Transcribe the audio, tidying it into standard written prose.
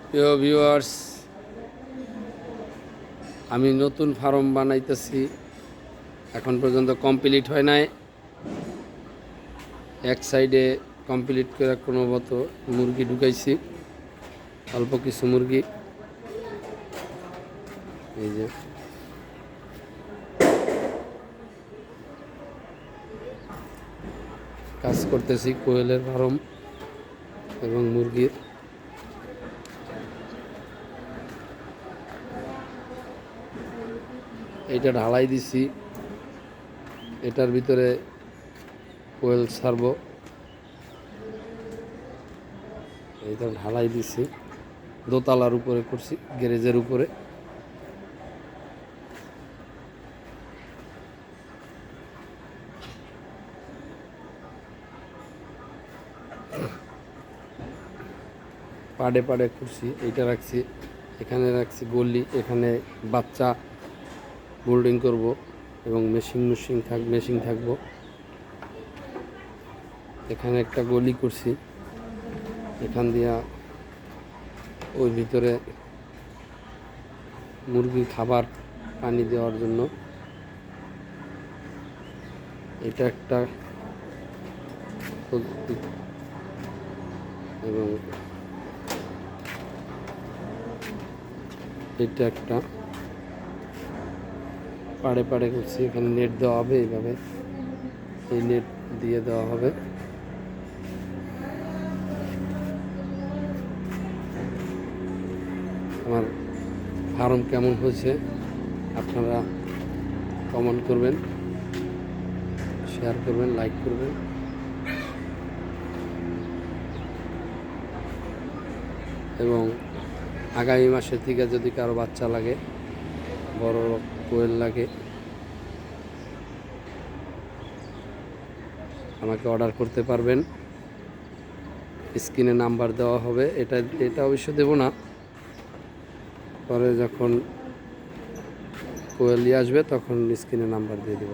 প্রিয় ভিউয়ার্স, আমি নতুন ফার্ম বানাইতেছি, এখন পর্যন্ত কমপ্লিট হয় নাই। এক সাইডে কমপ্লিট করে কোনো মতো মুরগি ঢুকাইছি, অল্প কিছু মুরগি। এই যে কাজ করতেছি কোয়েলের ফার্ম এবং মুরগির। এইটা ঢালাই দিছি, এটার ভিতরে কোয়েল ছাড়বো। এইটা ঢালাই দিছি, দোতলার উপরে করছি, গ্যারেজের উপরে। পাড়ে পাড়ে করছি, এইটা রাখছি, এখানে রাখছি গলি, এখানে বাচ্চা বোল্ডিং করব এবং মেশিন থাকবো। এখানে একটা গলি করছি, এখান দিয়া ওই ভিতরে মুরগির খাবার পানি দেওয়ার জন্য। এটা একটা এবং এটা একটা পাড়ে পাড়ে করছি, এখানে নেট দেওয়া হবে, এইভাবে এই নেট দিয়ে দেওয়া হবে। আমার ফার্ম কেমন হয়েছে আপনারা কমেন্ট করবেন, শেয়ার করবেন, লাইক করবেন। এবং আগামী মাসের থেকে যদি কারো বাচ্চা লাগে, বড় কোয়েল লাগে, আমাকে অর্ডার করতে পারবেন। স্ক্রিনে নাম্বার দেওয়া হবে, এটা অবশ্য দেব না, পরে যখন কোয়েল আসবে তখন স্ক্রিনে নাম্বার দিয়ে দেব।